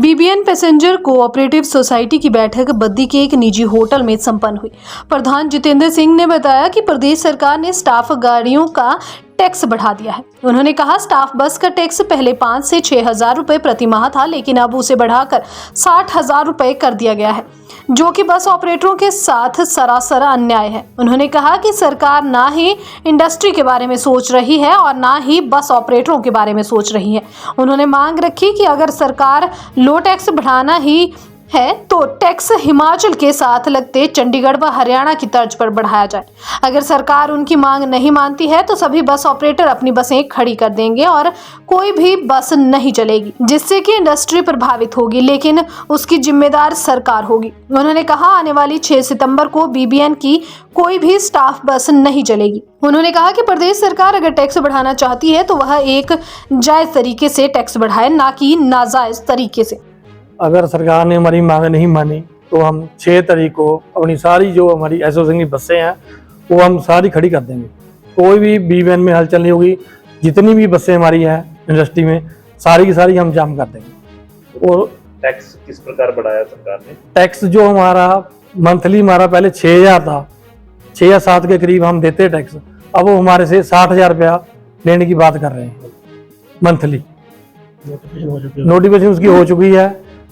BBN passenger cooperative society की बैठक बद्दी के एक निजी होटल में संपन्न हुई। प्रधान जितेंद्र सिंह ने बताया कि प्रदेश सरकार ने स्टाफ गाड़ियों का टैक्स बढ़ा दिया है। उन्होंने कहा स्टाफ बस का टैक्स पहले 5 से 6 हजार रुपए प्रति माह था, लेकिन अब उसे बढ़ाकर 60 हजार रुपए कर दिया गया है, जो कि बस ऑपरेटरों के साथ सरासर अन्याय है। उन्होंने कहा कि सरकार ना ही इंडस्ट्री के बारे में सोच रही है और ना ही बस ऑपरेटरों के बारे में सोच रही है। उन्होंने मांग रखी कि अगर सरकार लो टैक्स बढ़ाना ही है तो टैक्स हिमाचल के साथ लगते चंडीगढ़ व हरियाणा की तर्ज पर बढ़ाया जाए। अगर सरकार उनकी मांग नहीं मानती है तो सभी बस ऑपरेटर अपनी बसें खड़ी कर देंगे और कोई भी बस नहीं चलेगी, जिससे कि इंडस्ट्री प्रभावित होगी, लेकिन उसकी जिम्मेदार सरकार होगी। उन्होंने कहा आने वाली 6 सितंबर को बीबीएन की कोई भी स्टाफ बस नहीं चलेगी। उन्होंने कहा कि प्रदेश सरकार अगर टैक्स बढ़ाना चाहती है तो वह एक जायज तरीके से टैक्स बढ़ाए, ना कि नाजायज तरीके से। अगर सरकार ने हमारी मांग नहीं मानी तो हम 6 तारीख को अपनी सारी जो हमारी एसोसिएशन की बसें हैं वो हम सारी खड़ी कर देंगे। कोई भी बीबीएन में हलचल नहीं होगी। जितनी भी बसें हमारी हैं इंडस्ट्री में सारी की सारी हम जाम कर देंगे। और टैक्स किस प्रकार बढ़ाया सरकार ने? टैक्स जो हमारा मंथली हमारा पहले 6,000 था, 6 या 7 के करीब हम देते टैक्स, अब वो हमारे से 60,000 रुपया लेने की बात कर रहे हैं मंथली। नोटिफिकेशन उसकी हो चुकी है,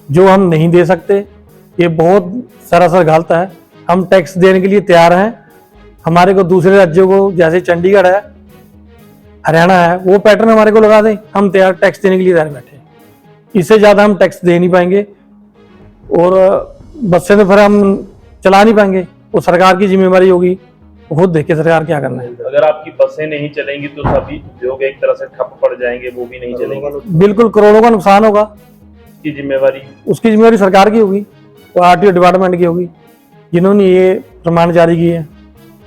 जो हम नहीं दे सकते। ये बहुत सरासर गलत है। हम टैक्स देने के लिए तैयार हैं। हमारे को दूसरे राज्यों को, जैसे चंडीगढ़ है, हरियाणा है, वो पैटर्न हमारे को लगा दें, हम तैयार टैक्स देने के लिए तैयार बैठे हैं। इससे ज़्यादा हम टैक्स दे नहीं पाएंगे और बसें तो फिर हम चला नहीं पाएंगे। वो सरकार की जिम्मेदारी होगी, खुद देखे सरकार क्या करना है। अगर आपकी बसें नहीं चलेंगी तो सभी उद्योग एक तरह से ठप पड़ जाएंगे, वो भी नहीं चलेंगे। बिल्कुल, करोड़ों का नुकसान होगा। उसकी जिम्मेवारी सरकार की होगी, वो आरटीओ डिपार्टमेंट की होगी, जिन्होंने ये प्रमाण जारी किए हैं।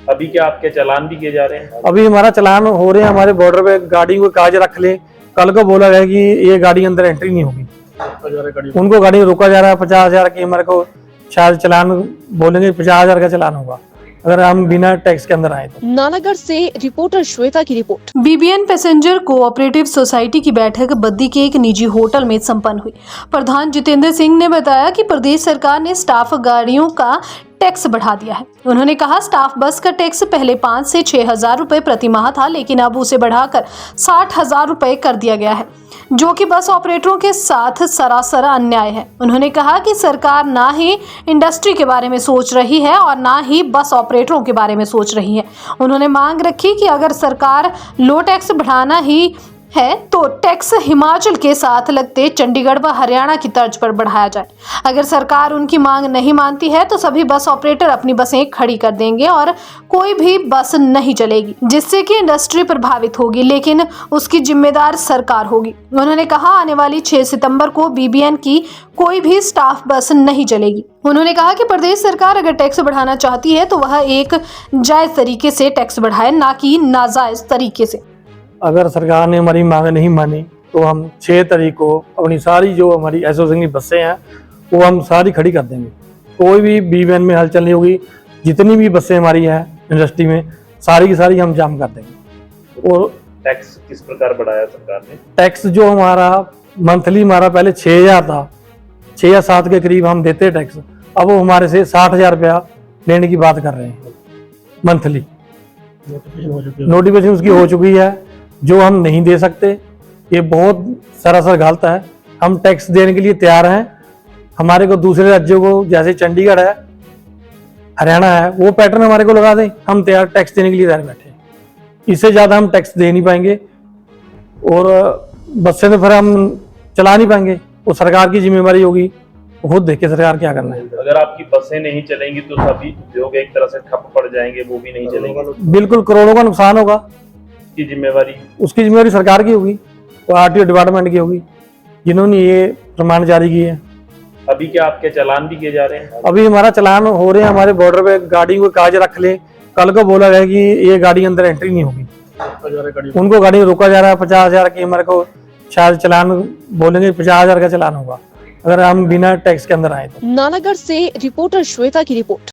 अभी क्या आपके चालान भी किए जा रहे हैं? अभी हमारा चालान हो रहे हैं। हमारे बॉर्डर पे गाड़ी को कागज रख ले, कल को बोला गया कि ये गाड़ी अंदर एंट्री नहीं होगी। उनको गाड़ी में रोका जा रहा है। 50,000 की हमारे को शायद चालान बोलेंगे, 50,000 का चालान होगा अगर हम बिना टैक्स के अंदर आए तो। नालागढ़ से रिपोर्टर श्वेता की report. BBN passenger cooperative society की बैठक बद्दी के एक निजी होटल में संपन्न हुई। प्रधान जितेंद्र सिंह ने बताया कि प्रदेश सरकार ने स्टाफ गाड़ियों का टैक्स बढ़ा दिया है। उन्होंने कहा स्टाफ बस का टैक्स पहले 5 से 6 हजार रुपए प्रति माह था, लेकिन अब उसे बढ़ाकर 60 हजार रुपए कर दिया गया है, जो कि बस ऑपरेटरों के साथ सरासर अन्याय है। उन्होंने कहा कि सरकार ना ही इंडस्ट्री के बारे में सोच रही है और ना ही बस ऑपरेटरों के बारे में सोच रही है। उन्होंने मांग रखी कि अगर सरकार लो टैक्स बढ़ाना ही है तो टैक्स हिमाचल के साथ लगते चंडीगढ़ व हरियाणा की तर्ज पर बढ़ाया जाए। अगर सरकार उनकी मांग नहीं मानती है तो सभी बस ऑपरेटर अपनी बसें खड़ी कर देंगे और कोई भी बस नहीं चलेगी, जिससे कि इंडस्ट्री प्रभावित होगी, लेकिन उसकी जिम्मेदार सरकार होगी। उन्होंने कहा आने वाली 6 सितंबर को बीबीएन की कोई भी स्टाफ बस नहीं चलेगी। उन्होंने कहा कि प्रदेश सरकार अगर टैक्स बढ़ाना चाहती है तो वह एक जायज तरीके से टैक्स बढ़ाए, ना कि नाजायज तरीके से। अगर सरकार ने हमारी मांग नहीं मानी तो हम 6 तारीख को अपनी सारी जो हमारी एसोसिएशन की बसें हैं वो हम सारी खड़ी कर देंगे। कोई भी बीबीएन में हलचल नहीं होगी। जितनी भी बसें हमारी हैं इंडस्ट्री में सारी की सारी हम जाम कर देंगे। और टैक्स किस प्रकार बढ़ाया सरकार ने? टैक्स जो हमारा मंथली हमारा पहले 6,000 था, 6 या 7 के करीब हम देते टैक्स, अब वो हमारे से 60,000 रुपया लेने की बात कर रहे हैं मंथली। नोटिफिकेशन उसकी हो चुकी है, जो हम नहीं दे सकते। ये बहुत सरासर गलत है। हम टैक्स देने के लिए तैयार हैं। हमारे को दूसरे राज्यों को, जैसे चंडीगढ़ है, हरियाणा है, वो पैटर्न हमारे को लगा दें, हम तैयार टैक्स देने के लिए तैयार बैठे हैं। इससे ज़्यादा हम टैक्स दे नहीं पाएंगे और बसें तो फिर हम चला नहीं पाएंगे। वो सरकार की जिम्मेदारी होगी, खुद देखे सरकार क्या करना है। अगर आपकी बसें नहीं चलेंगी तो सभी उद्योग एक तरह से ठप पड़ जाएंगे, वो भी नहीं चलेंगे। बिल्कुल, करोड़ों का नुकसान होगा। उसकी जिम्मेवारी सरकार की होगी, वो आरटीओ डिपार्टमेंट की होगी, जिन्होंने ये प्रमाण जारी किए हैं। अभी क्या आपके चालान भी किए जा रहे हैं? अभी हमारा चालान हो रहे हैं। हमारे बॉर्डर पे गाड़ी को कागज रख ले, कल को बोला गया कि ये गाड़ी अंदर एंट्री नहीं होगी। उनको गाड़ी में रोका जा रहा है। 50,000 की हमारे को शायद चालान बोलेंगे, 50,000 का चालान होगा अगर हम बिना टैक्स के अंदर आए तो। नालागढ़ से रिपोर्टर श्वेता की रिपोर्ट।